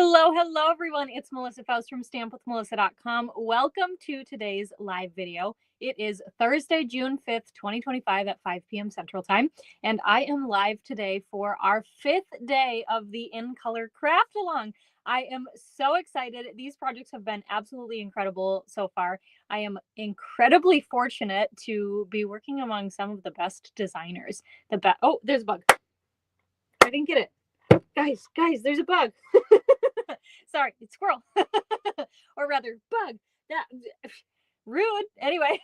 Hello, everyone. It's Melissa Faust from stampwithmelissa.com. Welcome to today's live video. It is Thursday, June 5th, 2025 at 5 p.m. Central Time, and I am live today for our 5th day of the In Color Craft Along. I am so excited. These projects have been absolutely incredible so far. I am incredibly fortunate to be working among some of the best designers. Oh, there's a bug. I didn't get it. Guys, there's a bug. Sorry, it's squirrel. Or rather, bug. That rude. Anyway,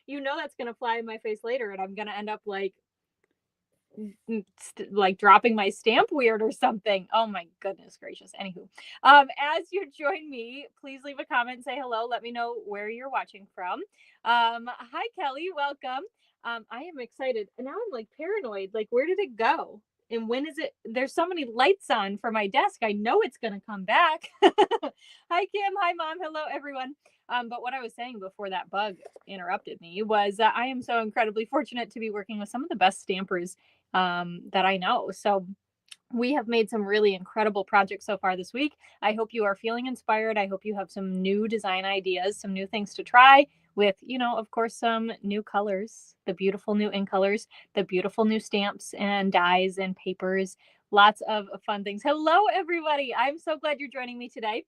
you know that's going to fly in my face later, and I'm going to end up like dropping my stamp weird or something. Oh my goodness gracious. Anywho, as you join me, please leave a comment, say hello, let me know where you're watching from. Hi Kelly, welcome. I am excited, and now I'm like paranoid, like where did it go? And when is it? There's so many lights on for my desk. I know it's going to come back. Hi, Kim. Hi, Mom. Hello, everyone. But what I was saying before that bug interrupted me was that I am so incredibly fortunate to be working with some of the best stampers that I know. So we have made some really incredible projects so far this week. I hope you are feeling inspired. I hope you have some new design ideas, some new things to try with, of course, some new colors, the beautiful new ink colors, the beautiful new stamps and dies and papers, lots of fun things. Hello, everybody. I'm so glad you're joining me today.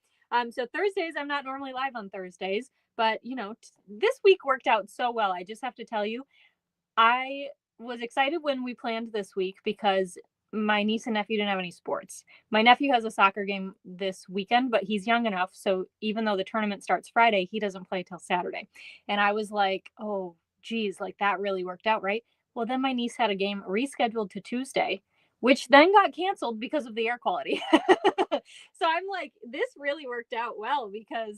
So Thursdays, I'm not normally live on Thursdays, but, this week worked out so well. I just have to tell you, I was excited when we planned this week because my niece and nephew didn't have any sports. My nephew has a soccer game this weekend, but he's young enough. So even though the tournament starts Friday, he doesn't play till Saturday. And I was like, oh, geez, like that really worked out, right? Well, then my niece had a game rescheduled to Tuesday, which then got canceled because of the air quality. So I'm like, this really worked out well because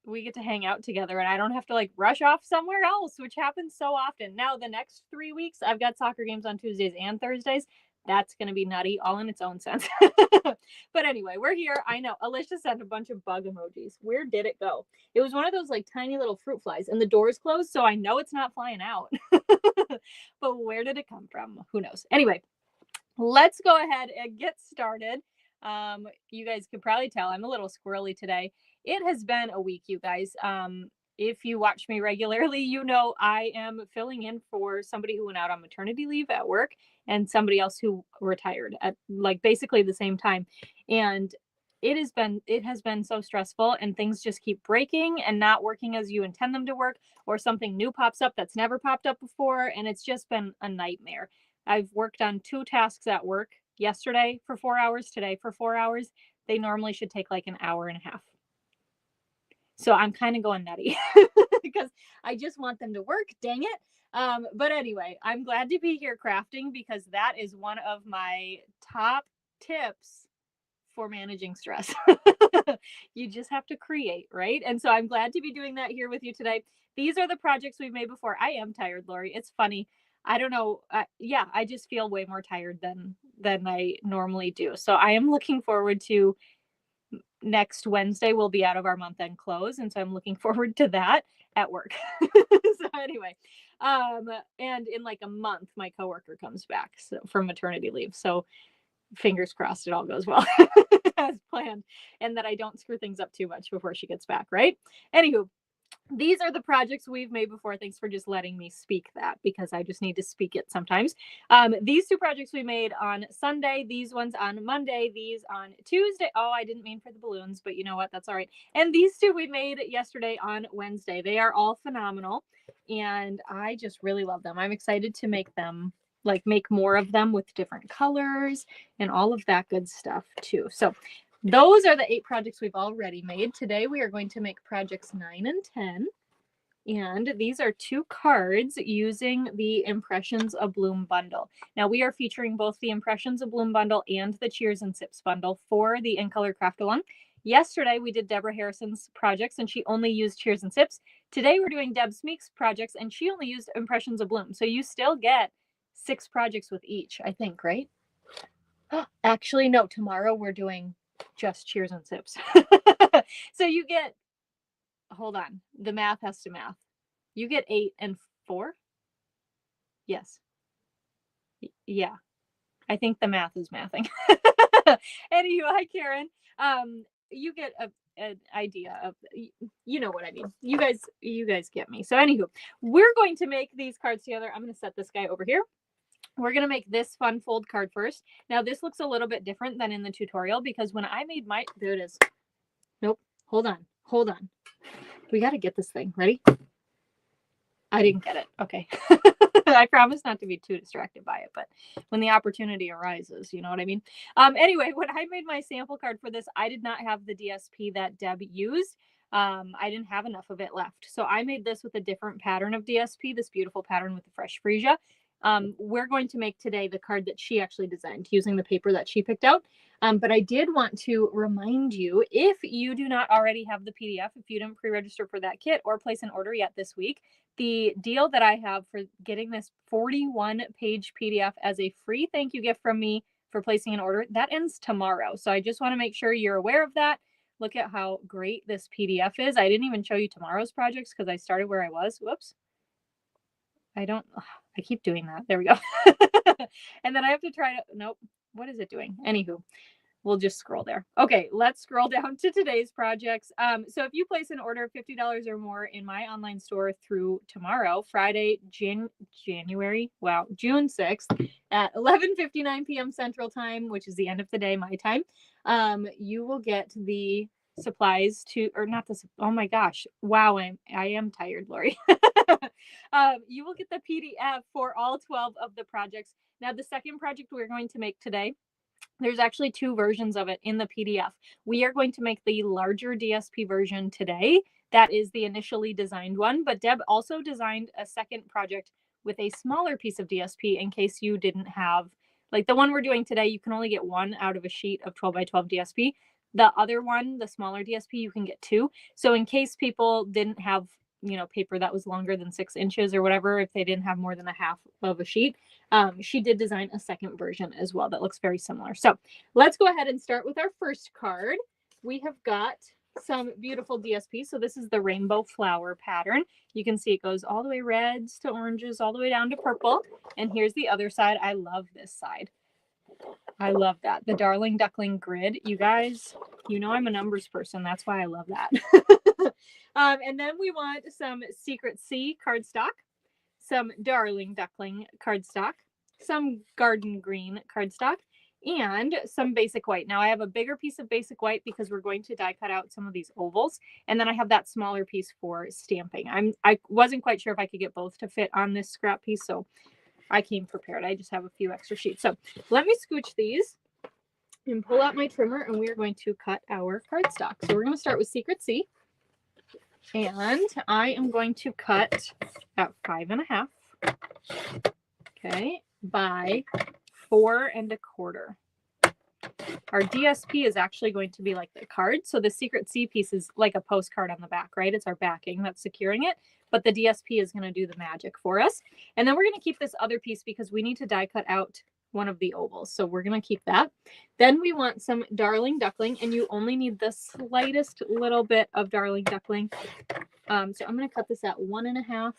we get to hang out together and I don't have to like rush off somewhere else, which happens so often. Now, the next 3 weeks, I've got soccer games on Tuesdays and Thursdays. That's going to be nutty all in its own sense. But anyway, we're here. I know Alicia sent a bunch of bug emojis. Where did it go? It was one of those like tiny little fruit flies and the door's closed. So I know it's not flying out, but where did it come from? Who knows? Anyway, let's go ahead and get started. You guys could probably tell I'm a little squirrely today. It has been a week, you guys. If you watch me regularly, you know I am filling in for somebody who went out on maternity leave at work and somebody else who retired at like basically the same time. And it has been so stressful and things just keep breaking and not working as you intend them to work, or something new pops up that's never popped up before. And it's just been a nightmare. I've worked on 2 tasks at work yesterday for 4 hours, today for 4 hours. They normally should take like an hour and a half. So I'm kind of going nutty because I just want them to work, dang it. But anyway, I'm glad to be here crafting because that is one of my top tips for managing stress. You just have to create, right? And so I'm glad to be doing that here with you today. These are the projects we've made before. I am tired, Lori. It's funny. I don't know. I just feel way more tired than I normally do. So I am looking forward to next Wednesday. We'll be out of our month end close. And so I'm looking forward to that at work. So anyway, and in like a month, my coworker comes back from maternity leave. So fingers crossed it all goes well as planned and that I don't screw things up too much before she gets back, right? Anywho, these are the projects we've made before. Thanks for just letting me speak that because I just need to speak it sometimes. These 2 projects we made on Sunday, these ones on Monday, these on Tuesday. Oh, I didn't mean for the balloons, but you know what? That's all right. And these 2 we made yesterday on Wednesday. They are all phenomenal and I just really love them. I'm excited to make them, like make more of them with different colors and all of that good stuff too. So those are the 8 projects we've already made. Today we are going to make projects 9 and 10. And these are 2 cards using the Impressions Abloom bundle. Now we are featuring both the Impressions Abloom bundle and the Cheers and Sips bundle for the In Color Craft Along. Yesterday we did Deborah Harrison's projects and she only used Cheers and Sips. Today we're doing Deb Smeek's projects and she only used Impressions Abloom. So you still get 6 projects with each, I think, right? Actually, no, tomorrow we're doing just Cheers and Sips. So you get, hold on, the math has to math. You get 8 and 4. Yes. Yeah. I think the math is mathing. Anywho, hi Karen. You get an idea of, you know what I mean. You guys get me. So anywho, we're going to make these cards together. I'm going to set this guy over here. We're going to make this fun fold card first. Now this looks a little bit different than in the tutorial because when I made my, there it is. Nope. Hold on. We got to get this thing. Ready? I didn't get it. Okay. I promise not to be too distracted by it, but when the opportunity arises, you know what I mean? Anyway, when I made my sample card for this, I did not have the DSP that Deb used. I didn't have enough of it left. So I made this with a different pattern of DSP, this beautiful pattern with the fresh freesia. We're going to make today the card that she actually designed using the paper that she picked out. But I did want to remind you, if you do not already have the PDF, if you didn't pre-register for that kit or place an order yet this week, the deal that I have for getting this 41-page PDF as a free thank you gift from me for placing an order, that ends tomorrow. So I just want to make sure you're aware of that. Look at how great this PDF is. I didn't even show you tomorrow's projects because I started where I was. Whoops. I keep doing that. There we go. And then I have to try to, nope. What is it doing? Anywho, we'll just scroll there. Okay, let's scroll down to today's projects. So if you place an order of $50 or more in my online store through tomorrow, Friday, June 6th at 11:59 p.m. Central Time, which is the end of the day, my time, you will get the supplies to, or not the, oh my gosh, wow, I am tired, Lori. You will get the PDF for all 12 of the projects. Now, the second project we're going to make today, there's actually two versions of it in the PDF. We are going to make the larger DSP version today. That is the initially designed one, but Deb also designed a second project with a smaller piece of DSP in case you didn't have, like the one we're doing today, you can only get one out of a sheet of 12 by 12 DSP. The other one, the smaller DSP, you can get two. So in case people didn't have, paper that was longer than 6 inches or whatever, if they didn't have more than a half of a sheet, she did design a second version as well that looks very similar. So let's go ahead and start with our first card. We have got some beautiful DSP. So this is the rainbow flower pattern. You can see it goes all the way reds to oranges, all the way down to purple. And here's the other side. I love this side. I love that. The Darling Duckling grid. You guys, I'm a numbers person. That's why I love that. And then we want some Secret C cardstock, some Darling Duckling cardstock, some Garden Green cardstock, and some basic white. Now I have a bigger piece of basic white because we're going to die cut out some of these ovals. And then I have that smaller piece for stamping. I wasn't quite sure if I could get both to fit on this scrap piece, so I came prepared. I just have a few extra sheets. So let me scooch these and pull out my trimmer, and we are going to cut our cardstock. So we're going to start with Secret C. And I am going to cut at 5.5. Okay, by 4 1/4. Our DSP is actually going to be like the card. So the Secret C piece is like a postcard on the back, right? It's our backing that's securing it. But the DSP is going to do the magic for us. And then we're going to keep this other piece because we need to die cut out one of the ovals. So we're going to keep that. Then we want some Darling Duckling, and you only need the slightest little bit of Darling Duckling. So I'm going to cut this at 1.5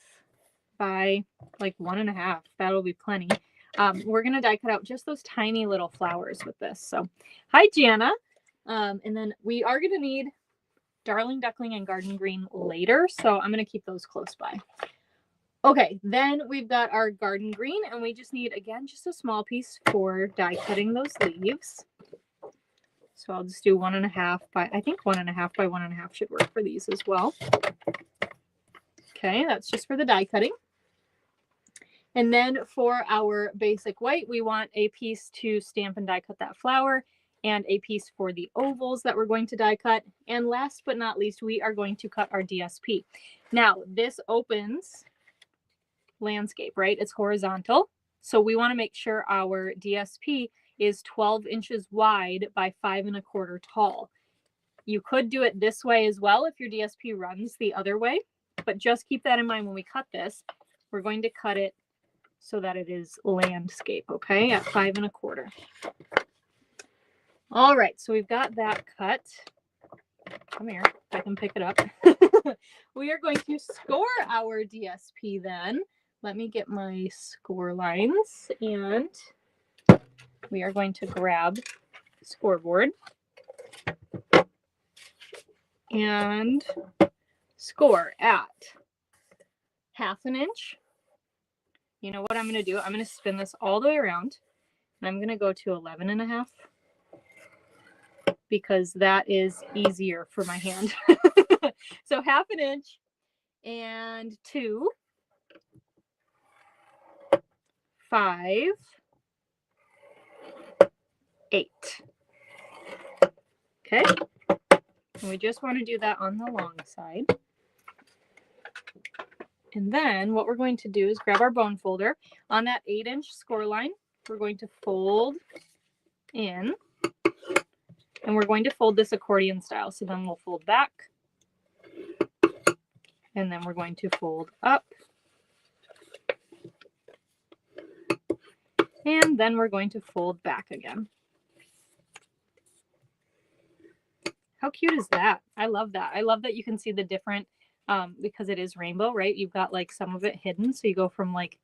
by like 1.5. That'll be plenty. We're going to die cut out just those tiny little flowers with this. So hi, Jana. And then we are going to need Darling Duckling and Garden Green later. So I'm going to keep those close by. Okay, then we've got our Garden Green, and we just need, again, just a small piece for die cutting those leaves. So I'll just do 1.5 by, I think 1.5 by 1.5 should work for these as well. Okay, that's just for the die cutting. And then for our basic white, we want a piece to stamp and die cut that flower, and a piece for the ovals that we're going to die cut. And last but not least, we are going to cut our DSP. Now, this opens landscape, right? It's horizontal. So we want to make sure our DSP is 12 inches wide by 5 1/4 tall. You could do it this way as well if your DSP runs the other way, but just keep that in mind when we cut this. We're going to cut it so that it is landscape, okay, at 5 1/4. All right, so we've got that cut. Come here, if I can pick it up. We are going to score our DSP then. Let me get my score lines, and we are going to grab scoreboard and score at 1/2 inch. You know what I'm going to do? I'm going to spin this all the way around, and I'm going to go to 11.5 because that is easier for my hand. So 1/2 inch and 2, 5, 8. Okay. And we just want to do that on the long side. And then what we're going to do is grab our bone folder. On that 8-inch score line, we're going to fold in, and we're going to fold this accordion style. So then we'll fold back, and then we're going to fold up, and then we're going to fold back again. How cute is that? I love that. I love that you can see the different, because it is rainbow, right? You've got like some of it hidden. So you go from like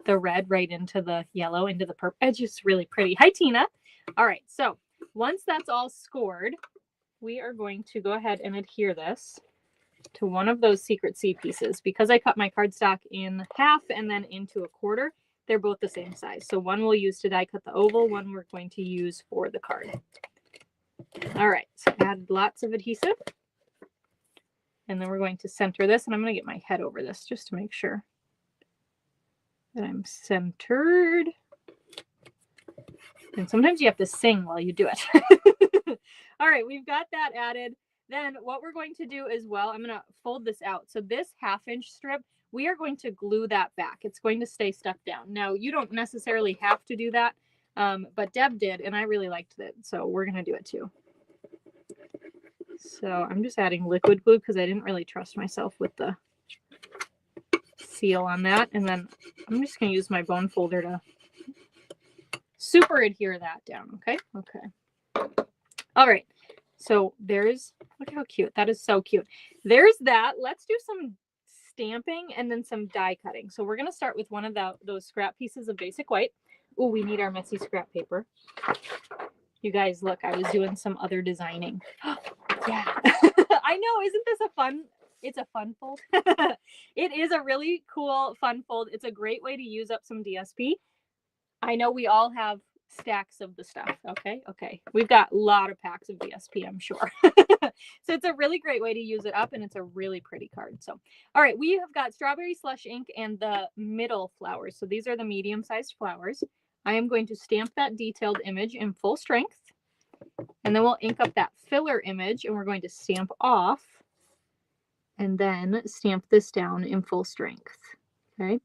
the red right into the yellow, into the purple. It's just really pretty. Hi, Tina. All right. So once that's all scored, we are going to go ahead and adhere this to one of those secret C pieces. Because I cut my cardstock in half and then into a quarter, they're both the same size. So one we'll use to die cut the oval, one we're going to use for the card. All right, so add lots of adhesive. And then we're going to center this, and I'm going to get my head over this just to make sure that I'm centered. And sometimes you have to sing while you do it. All right, we've got that added. Then what we're going to do as well, I'm going to fold this out. So this 1/2 inch strip, we are going to glue that back. It's going to stay stuck down. Now, you don't necessarily have to do that, but Deb did, and I really liked it. So we're going to do it too. So I'm just adding liquid glue because I didn't really trust myself with the seal on that. And then I'm just going to use my bone folder to super adhere that down. Okay. Okay. All right. So there's, look how cute. That is so cute. There's that. Let's do some stamping and then some die cutting. So we're going to start with one of those scrap pieces of basic white. Oh, we need our messy scrap paper. You guys, look, I was doing some other designing. Yeah. I know. Isn't this a fun? It's a fun fold. It is a really cool fun fold. It's a great way to use up some DSP. I know we all have stacks of the stuff. Okay. Okay. We've got a lot of packs of DSP, I'm sure. So it's a really great way to use it up, and it's a really pretty card. So, all right, we have got strawberry slush ink and the middle flowers. So these are the medium-sized flowers. I am going to stamp that detailed image in full strength, and then we'll ink up that filler image, and we're going to stamp off and then stamp this down in full strength. Okay.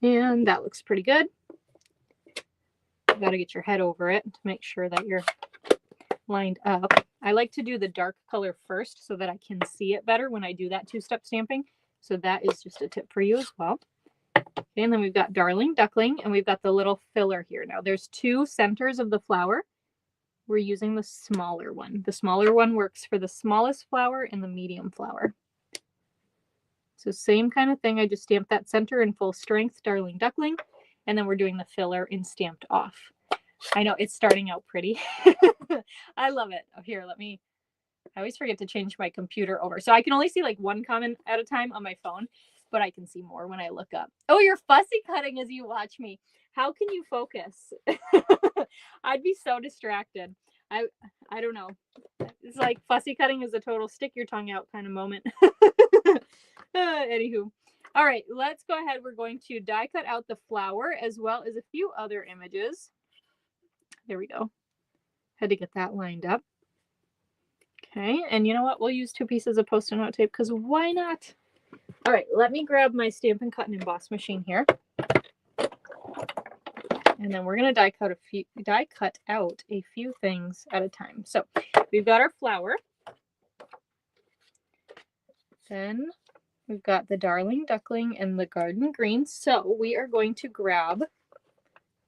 And that looks pretty good. You got to get your head over it to make sure that you're lined up. I like to do the dark color first so that I can see it better when I do that two-step stamping. So that is just a tip for you as well. Okay, and then we've got Darling Duckling, and we've got the little filler here. Now there's 2 centers of the flower. We're using the smaller one. The smaller one works for the smallest flower and the medium flower. So same kind of thing. I just stamped that center in full strength, Darling Duckling, and then we're doing the filler in stamped off. I know it's starting out pretty. I love it. Oh, here, I always forget to change my computer over. So I can only see like one comment at a time on my phone, but I can see more when I look up. Oh, you're fussy cutting as you watch me. How can you focus? I'd be so distracted. I don't know. It's like fussy cutting is a total stick your tongue out kind of moment. Anywho. All right, let's go ahead. We're going to die cut out the flower as well as a few other images. There we go. Had to get that lined up. Okay, and you know what? We'll use 2 pieces of Post-it note tape because why not? All right, let me grab my Stampin' Cut and Emboss machine here. And then we're going to die cut out a few things at a time. So we've got our flower. Then we've got the Darling Duckling and the Garden Green. So we are going to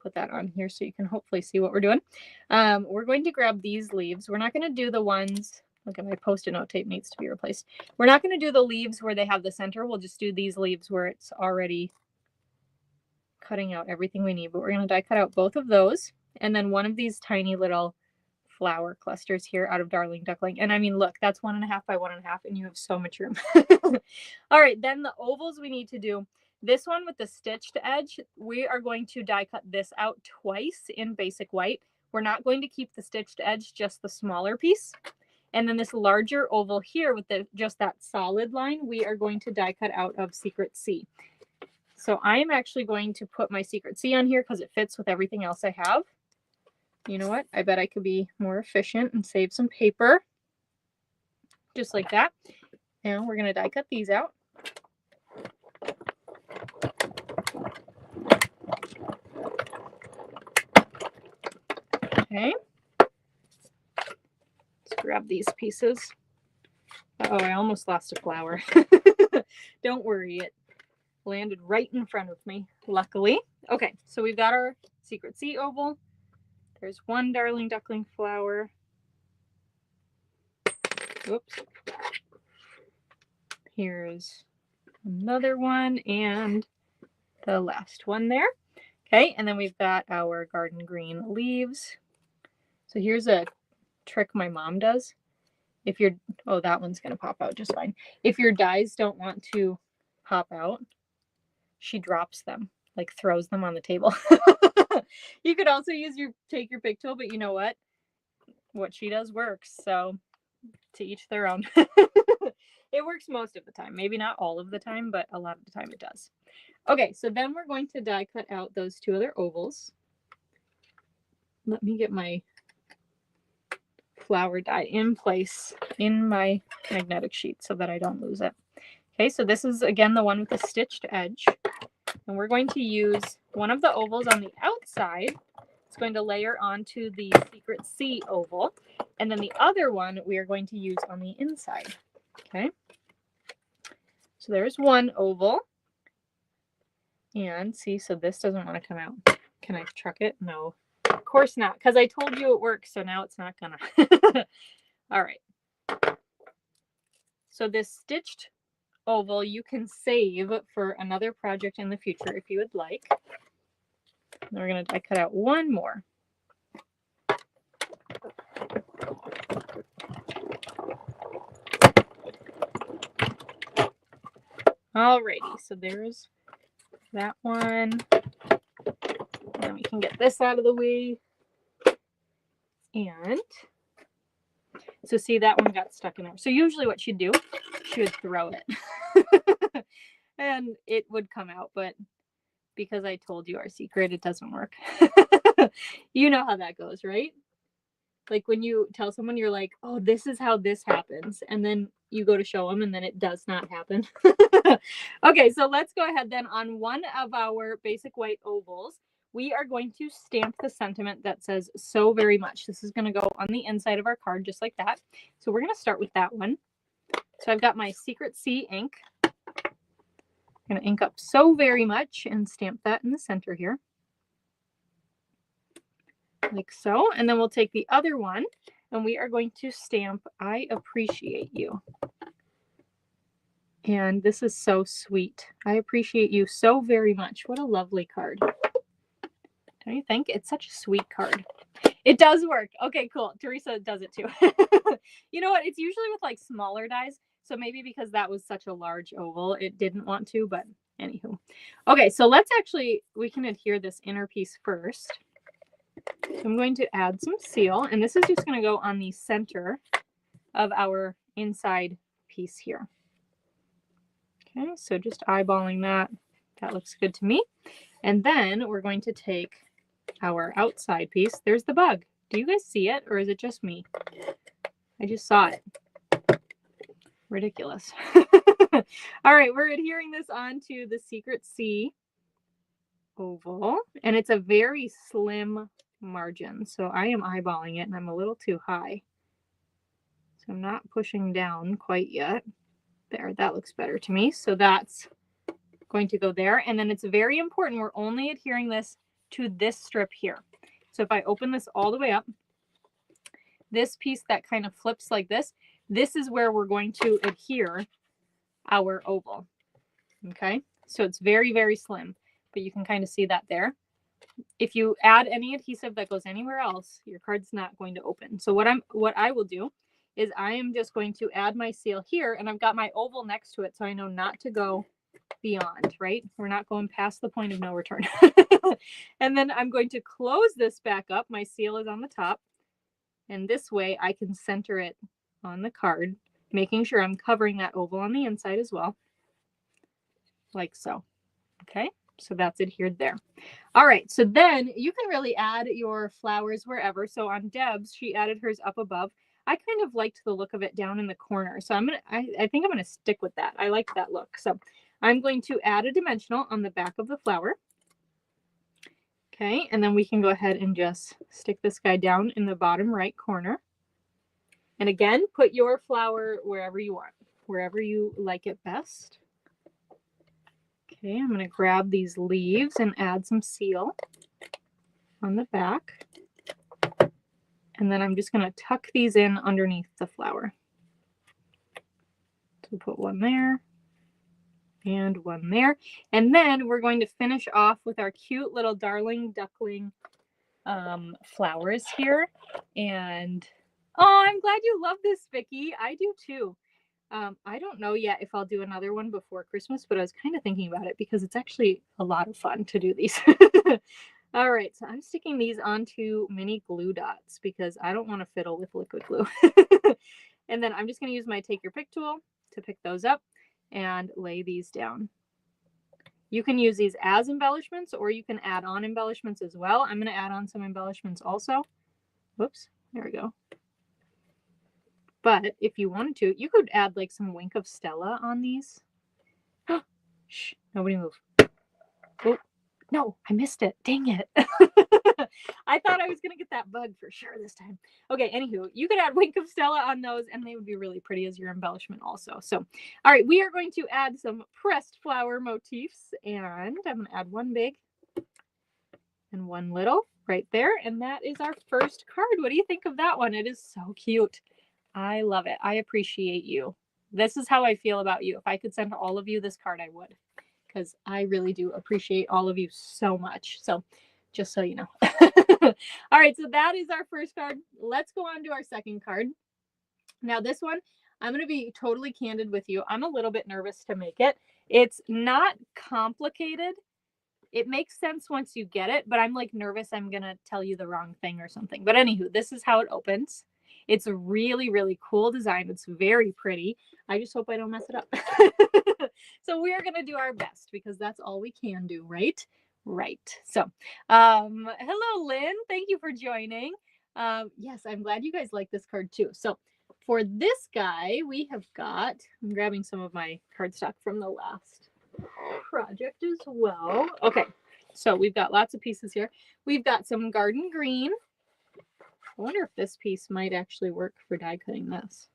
put that on here so you can hopefully see what we're doing. We're going to grab these leaves. We're not going to do the ones, look at my Post-it note tape needs to be replaced. We're not going to do the leaves where they have the center. We'll just do these leaves where it's already cutting out everything we need. But we're going to die cut out both of those. and then one of these tiny little flower clusters here out of Darling Duckling. And I mean, look, that's 1.5 by 1.5, and you have so much room. All right, then the ovals we need to do. This one with the stitched edge, we are going to die cut this out twice in basic white. We're not going to keep the stitched edge, just the smaller piece. And then this larger oval here with just that solid line, we are going to die cut out of Secret C. So I am actually going to put my Secret C on here because it fits with everything else I have. You know what? I bet I could be more efficient and save some paper. Just like that. And we're going to die cut these out. Okay. Let's grab these pieces. Oh, I almost lost a flower. Don't worry, it landed right in front of me, luckily. Okay, so we've got our Secret C oval. There's one Darling Duckling flower. Oops. Here's another one and the last one there. Okay, and then we've got our garden green leaves. So here's a trick my mom does. If you're, oh, that one's going to pop out just fine. If your dies don't want to pop out, she drops them, like throws them on the table. You could also take your pick tool, but you know what? What she does works. So to each their own. It works most of the time. Maybe not all of the time, but a lot of the time it does. Okay, so then we're going to die cut out those two other ovals. Let me get my flower die in place in my magnetic sheet so that I don't lose it. Okay, so this is again the one with the stitched edge. And we're going to use one of the ovals on the outside. It's going to layer onto the Secret C oval. And then the other one we are going to use on the inside. Okay. So there's one oval. And see, so this doesn't want to come out. Can I truck it? No. Of course not, because I told you it works, so now it's not gonna. All right. So this stitched oval you can save for another project in the future if you would like. And we're going to cut out one more. Alrighty, so there's that one. And then we can get this out of the way. And so see, that one got stuck in there. So usually what she'd do, she would throw it. And it would come out, but because I told you our secret, it doesn't work. You know how that goes, right? Like when you tell someone, you're like, oh, this is how this happens. And then you go to show them and then it does not happen. Okay, so let's go ahead then on one of our basic white ovals. We are going to stamp the sentiment that says so very much. This is going to go on the inside of our card just like that. So we're going to start with that one. So I've got my Secret C ink. I'm going to ink up so very much and stamp that in the center here. Like so. And then we'll take the other one and we are going to stamp I appreciate you. And this is so sweet. I appreciate you so very much. What a lovely card. Don't you think? It's such a sweet card. It does work. Okay, cool. Teresa does it too. You know what? It's usually with like smaller dies. So maybe because that was such a large oval, it didn't want to, but anywho. Okay, so let's actually, we can adhere this inner piece first. So I'm going to add some seal, and this is just going to go on the center of our inside piece here. Okay, so just eyeballing that. That looks good to me. And then we're going to take our outside piece. There's the bug. Do you guys see it, or is it just me? I just saw it. Ridiculous. All right, we're adhering this onto the Secret C oval, and it's a very slim margin. So I am eyeballing it, and I'm a little too high. So I'm not pushing down quite yet. There, that looks better to me. So that's going to go there. And then it's very important, we're only adhering this to this strip here. So if I open this all the way up, this piece that kind of flips like this is where we're going to adhere our oval. Okay, so it's very, very slim, but you can kind of see that there. if you add any adhesive that goes anywhere else, your card's not going to open. So what I will do is I am just going to add my seal here, and I've got my oval next to it, so I know not to go beyond, right? We're not going past the point of no return. And then I'm going to close this back up. My seal is on the top, and this way I can center it on the card, making sure I'm covering that oval on the inside as well, like so. Okay, so that's adhered there. All right, so then you can really add your flowers wherever. So on Deb's, she added hers up above. I kind of liked the look of it down in the corner, so I think I'm gonna stick with that. I like that look. So I'm going to add a dimensional on the back of the flower. Okay, and then we can go ahead and just stick this guy down in the bottom right corner. And again, put your flower wherever you want, wherever you like it best. Okay, I'm going to grab these leaves and add some seal on the back. And then I'm just going to tuck these in underneath the flower. So put one there and one there. And then we're going to finish off with our cute little darling duckling flowers here. And oh, I'm glad you love this, Vicki. I do too. I don't know yet if I'll do another one before Christmas, but I was kind of thinking about it because it's actually a lot of fun to do these. All right, so I'm sticking these onto mini glue dots because I don't want to fiddle with liquid glue. And then I'm just going to use my take your pick tool to pick those up and lay these down. You can use these as embellishments, or you can add on embellishments as well. I'm going to add on some embellishments also. Whoops, there we go. But if you wanted to, you could add like some Wink of Stella on these. Shh, nobody move. Oh, no, I missed it. Dang it. I thought I was going to get that bug for sure this time. Okay, anywho, you could add Wink of Stella on those, and they would be really pretty as your embellishment also. So, all right, we are going to add some pressed flower motifs, and I'm going to add one big and one little right there, and that is our first card. What do you think of that one? It is so cute. I love it. I appreciate you. This is how I feel about you. If I could send all of you this card, I would, because I really do appreciate all of you so much. So just so you know. All right, so that is our first card. Let's go on to our second card. Now this one, I'm going to be totally candid with you. I'm a little bit nervous to make it. It's not complicated. It makes sense once you get it, but I'm like nervous I'm going to tell you the wrong thing or something. But anywho, this is how it opens. It's a really, really cool design. It's very pretty. I just hope I don't mess it up. So we are going to do our best because that's all we can do, right? Right. So, hello, Lynn. Thank you for joining. Yes, I'm glad you guys like this card too. So for this guy, we have got, I'm grabbing some of my cardstock from the last project as well. Okay. So we've got lots of pieces here. We've got some garden green. I wonder if this piece might actually work for die cutting this.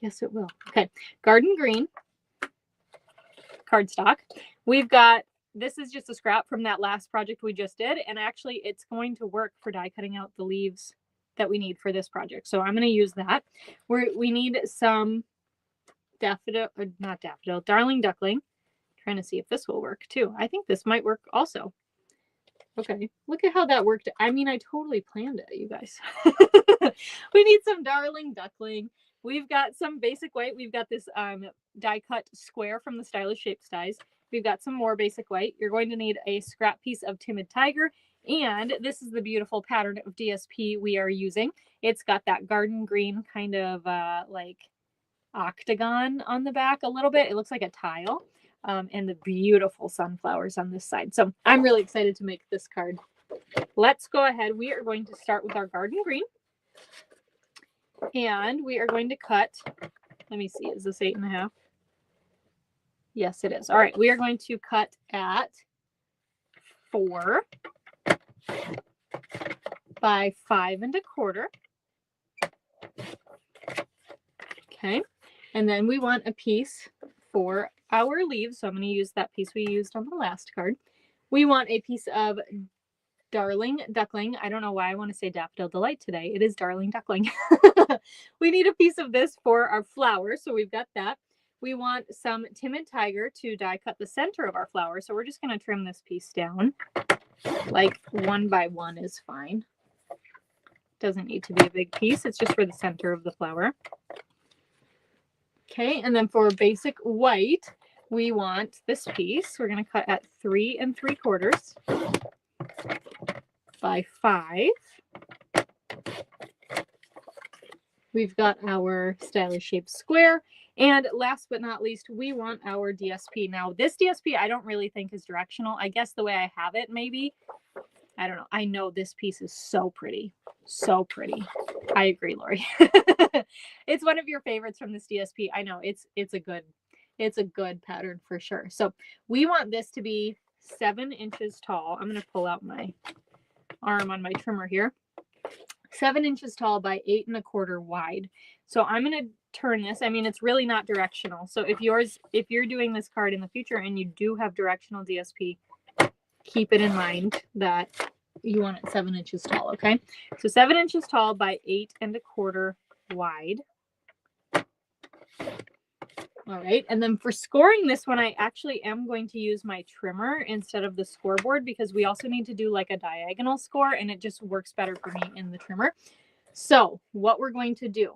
Yes, it will. Okay, garden green cardstock. We've got, this is just a scrap from that last project we just did, and actually it's going to work for die cutting out the leaves that we need for this project. So I'm going to use that. We need some daffodil, or not daffodil, darling duckling. Trying to see if this will work too. I think this might work also. Okay, look at how that worked. I mean, I totally planned it, you guys. We need some darling duckling. We've got some basic white. We've got this die cut square from the Stylish Shapes dies. We've got some more basic white. You're going to need a scrap piece of Timid Tiger. And this is the beautiful pattern of DSP we are using. It's got that garden green kind of like octagon on the back a little bit. It looks like a tile. And the beautiful sunflowers on this side. So I'm really excited to make this card. Let's go ahead. We are going to start with our garden green. And we are going to cut, let me see, is this 8.5? Yes, it is. All right, we are going to cut at 4 by 5 1/4. Okay, and then we want a piece for our leaves. So I'm going to use that piece we used on the last card. We want a piece of darling duckling. I don't know why I want to say daffodil delight today. It is darling duckling. We need a piece of this for our flower. So we've got that. We want some Timid Tiger to die cut the center of our flower. So we're just going to trim this piece down. Like 1 by 1 is fine. Doesn't need to be a big piece. It's just for the center of the flower. Okay, and then for basic white, we want this piece. We're going to cut at 3 3/4 by 5. We've got our stylish shaped square. And last but not least, we want our DSP. Now, this DSP I don't really think is directional. I guess the way I have it, maybe. I don't know. I know this piece is so pretty. So pretty. I agree, Lori. It's one of your favorites from this DSP. I know it's a good pattern for sure. So we want this to be 7 inches tall. I'm going to pull out my arm on my trimmer here. 7 inches tall by 8 1/4 wide. So I'm going to turn this. I mean, it's really not directional. So if you're doing this card in the future and you do have directional DSP, keep it in mind that you want it 7 inches tall. Okay. So 7 inches tall by 8 1/4 wide. All right. And then for scoring this one, I actually am going to use my trimmer instead of the scoreboard because we also need to do like a diagonal score and it just works better for me in the trimmer. So what we're going to do,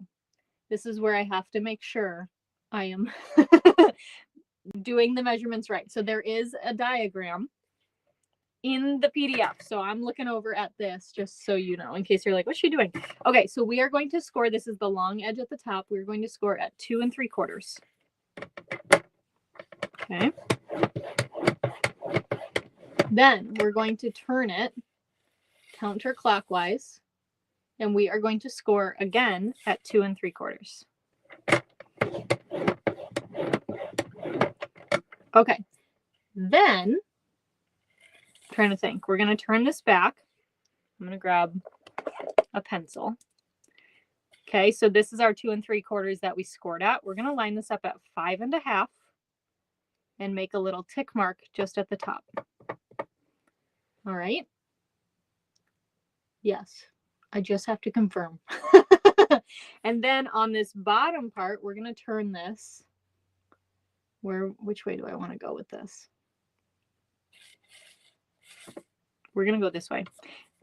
this is where I have to make sure I am doing the measurements right. So there is a diagram in the PDF. So I'm looking over at this just so you know, in case you're like, what's she doing? Okay. So we are going to score. This is the long edge at the top. We're going to score at 2 3/4. Okay. Then we're going to turn it counterclockwise and we are going to score again at 2 3/4. Okay. Then, I'm trying to think, we're going to turn this back. I'm going to grab a pencil. Okay, so this is our 2 3/4 that we scored at. We're going to line this up at 5 1/2 and make a little tick mark just at the top. All right. Yes, I just have to confirm. And then on this bottom part, we're going to turn this. Which way do I want to go with this? We're going to go this way.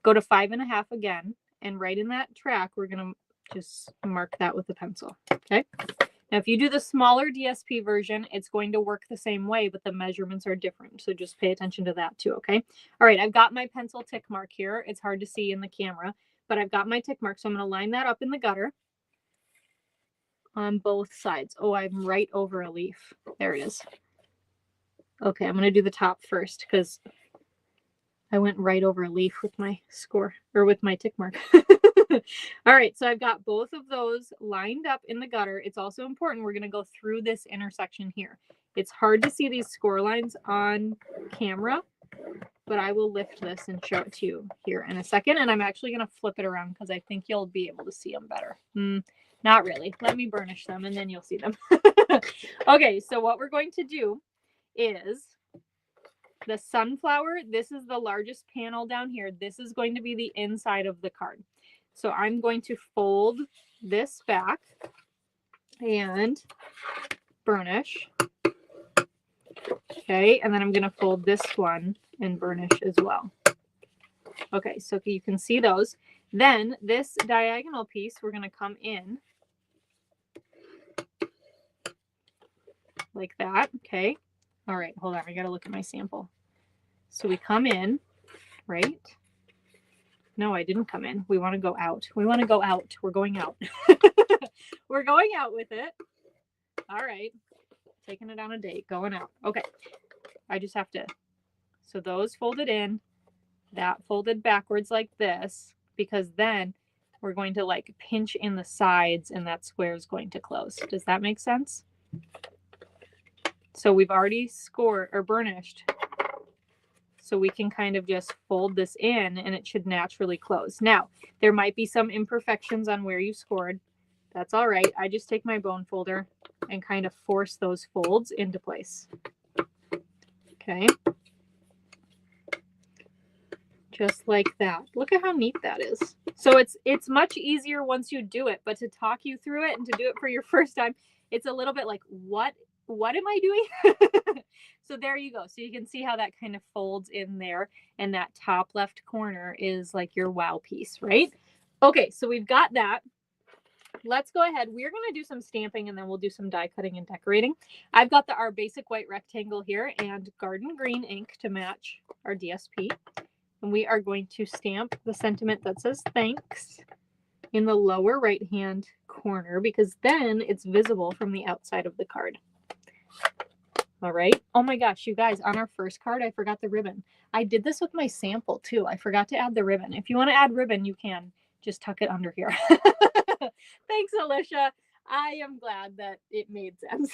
Go to 5 1/2 again. And right in that track, we're going to just mark that with a pencil. Okay. Now, if you do the smaller DSP version, it's going to work the same way, but the measurements are different. So just pay attention to that too. Okay. All right. I've got my pencil tick mark here. It's hard to see in the camera, but I've got my tick mark. So I'm going to line that up in the gutter on both sides. Oh, I'm right over a leaf. There it is. Okay. I'm going to do the top first because I went right over a leaf with my score or with my tick mark. All right, so I've got both of those lined up in the gutter. It's also important we're going to go through this intersection here. It's hard to see these score lines on camera, but I will lift this and show it to you here in a second. And I'm actually going to flip it around because I think you'll be able to see them better. Not really. Let me burnish them and then you'll see them. Okay, so what we're going to do is the sunflower. This is the largest panel down here. This is going to be the inside of the card. So I'm going to fold this back and burnish. Okay, and then I'm going to fold this one and burnish as well. Okay, so you can see those. Then this diagonal piece, we're going to come in like that. Okay. All right, hold on. I got to look at my sample. So we come in, right? No, I didn't come in. We want to go out. We want to go out. We're going out. We're going out with it. All right. Taking it on a date. Going out. Okay. I just have to. So those folded in. That folded backwards like this. Because then we're going to like pinch in the sides and that square is going to close. Does that make sense? So we've already scored or burnished. So we can kind of just fold this in and it should naturally close. Now, there might be some imperfections on where you scored. That's all right. I just take my bone folder and kind of force those folds into place. Okay. Just like that. Look at how neat that is. So it's much easier once you do it, but to talk you through it and to do it for your first time, it's a little bit like, what what am I doing? So there you go. So you can see how that kind of folds in there, and that top left corner is like your wow piece, right? Okay, so we've got that. Let's go ahead. We're going to do some stamping, and then we'll do some die cutting and decorating. I've got our basic white rectangle here and garden green ink to match our DSP. And we are going to stamp the sentiment that says thanks in the lower right hand corner, because then it's visible from the outside of the card. All right. Oh my gosh, you guys, on our first card, I forgot the ribbon. I did this with my sample too. I forgot to add the ribbon. If you want to add ribbon, you can just tuck it under here. Thanks, Alicia. I am glad that it made sense.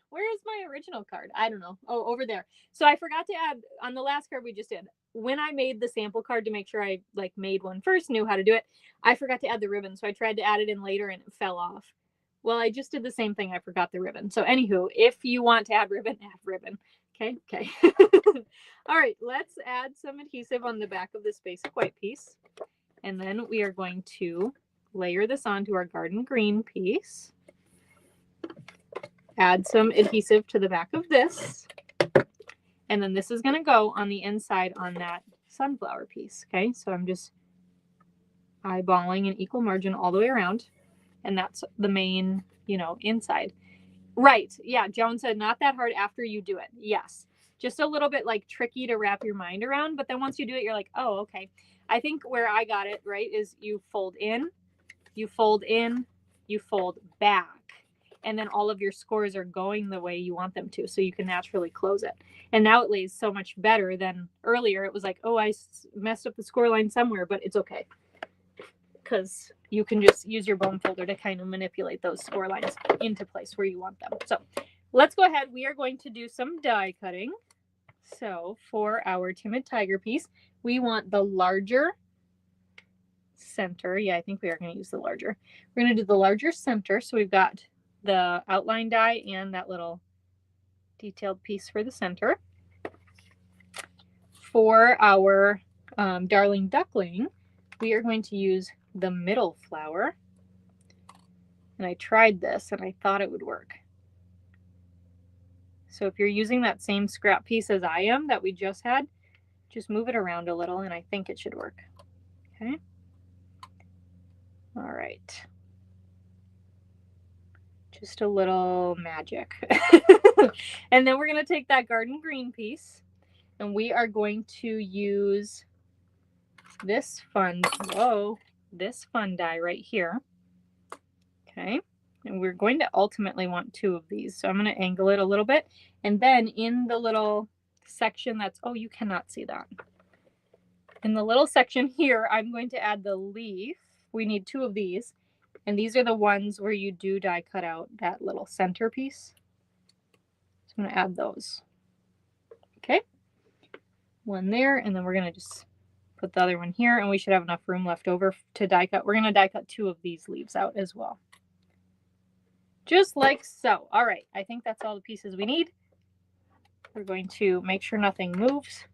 Where is my original card? I don't know. Oh, over there. So I forgot to add on the last card we just did. When I made the sample card to make sure I like made one first, knew how to do it, I forgot to add the ribbon. So I tried to add it in later and it fell off. Well, I just did the same thing. I forgot the ribbon. So anywho, if you want to add ribbon, add ribbon. Okay. Okay. All right. Let's add some adhesive on the back of this basic white piece. And then we are going to layer this onto our garden green piece. Add some adhesive to the back of this. And then this is going to go on the inside on that sunflower piece. Okay. So I'm just eyeballing an equal margin all the way around. And that's the main, inside. Right. Yeah. Joan said not that hard after you do it. Yes. Just a little bit like tricky to wrap your mind around. But then once you do it, you're like, oh, okay. I think where I got it right is you fold in, you fold in, you fold back. And then all of your scores are going the way you want them to. So you can naturally close it. And now it lays so much better than earlier. It was like, oh, I messed up the score line somewhere, but it's okay. Because you can just use your bone folder to kind of manipulate those score lines into place where you want them. So let's go ahead. We are going to do some die cutting. So for our Timid Tiger piece, we want the larger center. Yeah, I think we are going to use the larger. We're going to do the larger center. So we've got the outline die and that little detailed piece for the center. For our Darling Duckling, we are going to use the middle flower. And I tried this and I thought it would work. So if you're using that same scrap piece as I am that we just had, just move it around a little and I think it should work. Okay. All right. Just a little magic. And then we're going to take that garden green piece and we are going to use this fun die right here. Okay. And we're going to ultimately want 2 of these. So I'm going to angle it a little bit. And then in the little section that's, oh, you cannot see that. In the little section here, I'm going to add the leaf. We need 2 of these. And these are the ones where you do die cut out that little center piece. So I'm going to add those. Okay. One there. And then we're going to just put the other one here. And we should have enough room left over to die cut. We're going to die cut 2 of these leaves out as well. Just like so. All right. I think that's all the pieces we need. We're going to make sure nothing moves.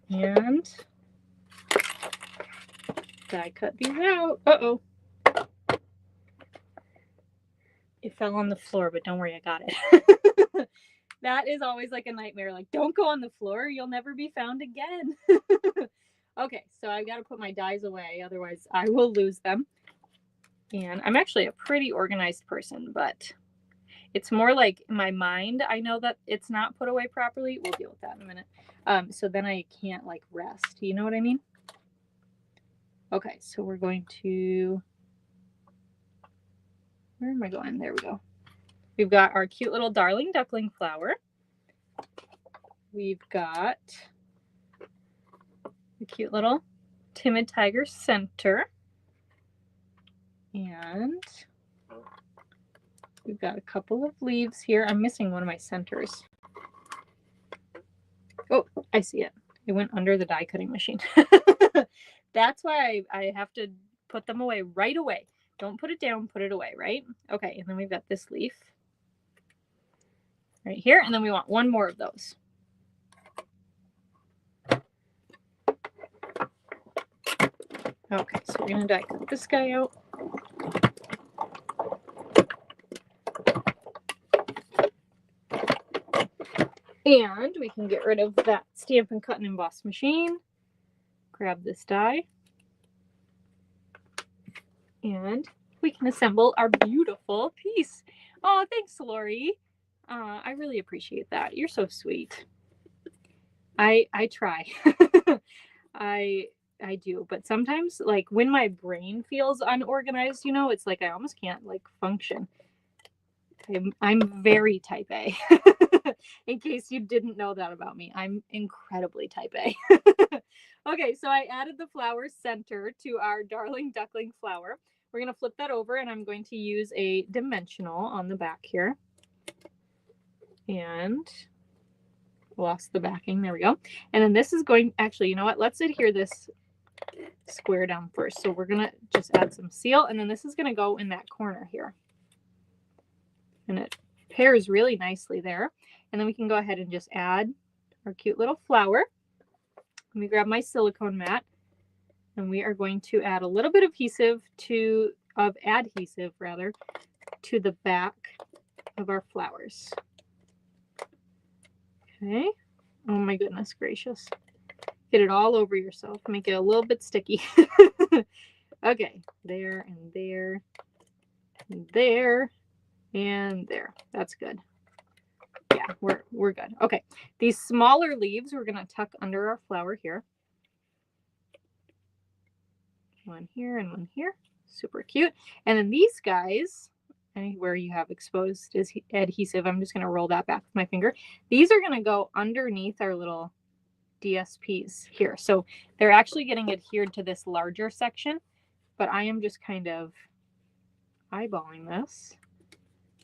And die cut these out. Uh-oh. It fell on the floor, but don't worry, I got it. That is always like a nightmare. Like, don't go on the floor. You'll never be found again. Okay, so I've got to put my dies away. Otherwise, I will lose them. And I'm actually a pretty organized person, but it's more like my mind. I know that it's not put away properly. We'll deal with that in a minute. So then I can't like rest. You know what I mean? Okay, so we're going to, where am I going? There we go. We've got our cute little Darling Duckling flower. We've got the cute little Timid Tiger center. And we've got a couple of leaves here. I'm missing one of my centers. Oh, I see it. It went under the die cutting machine. That's why I have to put them away right away. Don't put it down, put it away, right? Okay, and then we've got this leaf right here, and then we want 1 more of those. Okay, so we're going to die cut this guy out. And we can get rid of that Stampin' Cut and Emboss machine. Grab this die. And we can assemble our beautiful piece. Oh, thanks, Lori. I really appreciate that. You're so sweet. I try. I do, but sometimes, like, when my brain feels unorganized, you know, it's like I almost can't, like, function. I'm very type A. In case you didn't know that about me, I'm incredibly type A. Okay, so I added the flower center to our Darling Duckling flower. We're going to flip that over, and I'm going to use a dimensional on the back here. And lost the backing. There we go. And then this is going, actually, you know what? Let's adhere this square down first. So we're going to just add some seal, and then this is going to go in that corner here. And it pairs really nicely there. And then we can go ahead and just add our cute little flower. Let me grab my silicone mat. And we are going to add a little bit of adhesive to the back of our flowers. Okay. Oh my goodness gracious. Get it all over yourself. Make it a little bit sticky. Okay. There and there and there and there. That's good. Yeah, we're good. Okay. These smaller leaves we're going to tuck under our flower here. One here and one here. Super cute. And then these guys, anywhere you have exposed adhesive, I'm just going to roll that back with my finger. These are going to go underneath our little DSPs here. So they're actually getting adhered to this larger section, but I am just kind of eyeballing this.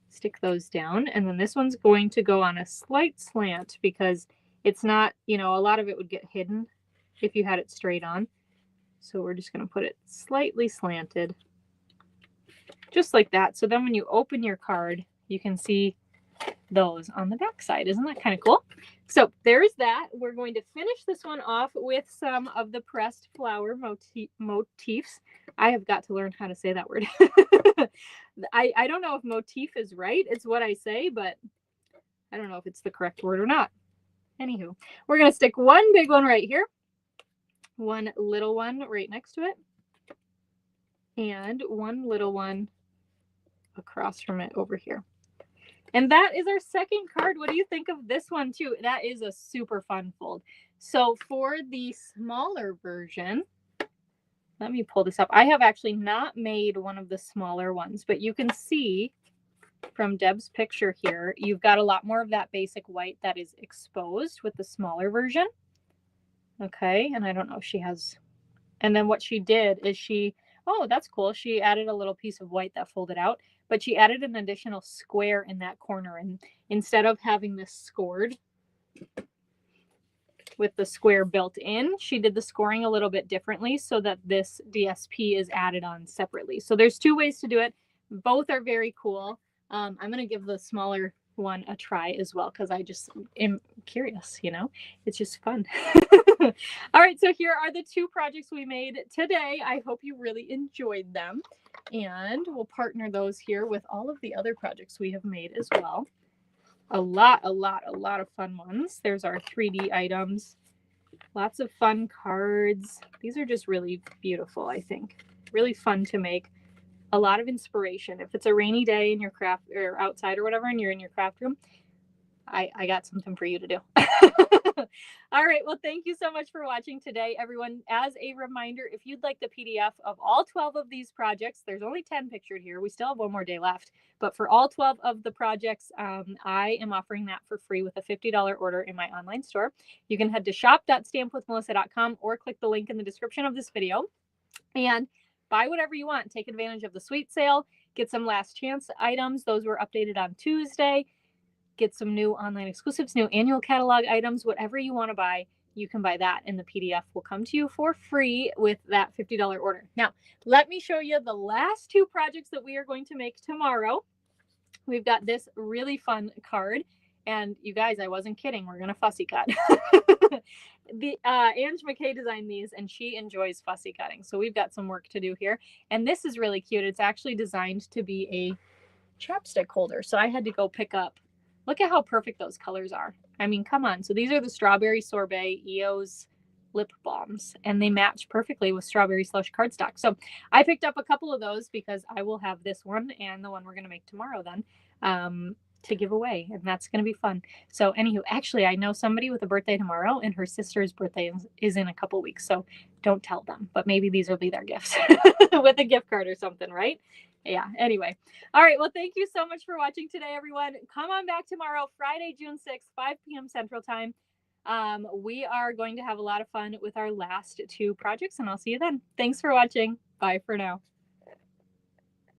Stick those down. And then this one's going to go on a slight slant because it's not, you know, a lot of it would get hidden if you had it straight on. So we're just going to put it slightly slanted, just like that. So then when you open your card, you can see those on the back side. Isn't that kind of cool? So there's that. We're going to finish this one off with some of the pressed flower motifs. I have got to learn how to say that word. I don't know if motif is right. It's what I say, but I don't know if it's the correct word or not. Anywho, we're going to stick one big one right here. One little one right next to it, and one little one across from it over here. And that is our second card. What do you think of this one too? That is a super fun fold. So for the smaller version, let me pull this up. I have actually not made one of the smaller ones, but you can see from Deb's picture here, you've got a lot more of that basic white that is exposed with the smaller version. Okay, and I don't know if she has, and then what she did is oh, that's cool. She added a little piece of white that folded out, but she added an additional square in that corner. And instead of having this scored with the square built in, she did the scoring a little bit differently so that this DSP is added on separately. So there's two ways to do it. Both are very cool. I'm going to give the smaller one a try as well because I just am curious, you know, it's just fun. All right, so here are the two projects we made today. I hope you really enjoyed them, and we'll partner those here with all of the other projects we have made as well. A lot of fun ones. There's our 3D items, lots of fun cards. These are just really beautiful, I think. Really fun to make. A lot of inspiration. If it's a rainy day in your craft or outside or whatever, and you're in your craft room, I got something for you to do. All right. Well, thank you so much for watching today, everyone. As a reminder, if you'd like the PDF of all 12 of these projects, there's only 10 pictured here. We still have one more day left. But for all 12 of the projects, I am offering that for free with a $50 order in my online store. You can head to shop.stampwithmelissa.com or click the link in the description of this video and buy whatever you want. Take advantage of the sweet sale. Get some last chance items. Those were updated on Tuesday. Get some new online exclusives, new annual catalog items, whatever you want to buy, you can buy that, and the PDF will come to you for free with that $50 order. Now, let me show you the last two projects that we are going to make tomorrow. We've got this really fun card, and you guys, I wasn't kidding. We're going to fussy cut. Ange McKay designed these, and she enjoys fussy cutting. So we've got some work to do here. And this is really cute. It's actually designed to be a chapstick holder. So I had to go pick up. Look at how perfect those colors are. I mean, come on. So these are the Strawberry Sorbet EOS lip balms, and they match perfectly with Strawberry Slush cardstock. So I picked up a couple of those because I will have this one and the one we're going to make tomorrow then to give away, and that's going to be fun. So anywho, actually, I know somebody with a birthday tomorrow, and her sister's birthday is in a couple weeks, so don't tell them, but maybe these will be their gifts with a gift card or something, right? Yeah, anyway. All right, well, thank you so much for watching today, everyone. Come on back tomorrow, Friday, June 6th, 5 p.m. Central Time. We are going to have a lot of fun with our last two projects, and I'll see you then. Thanks for watching. Bye for now.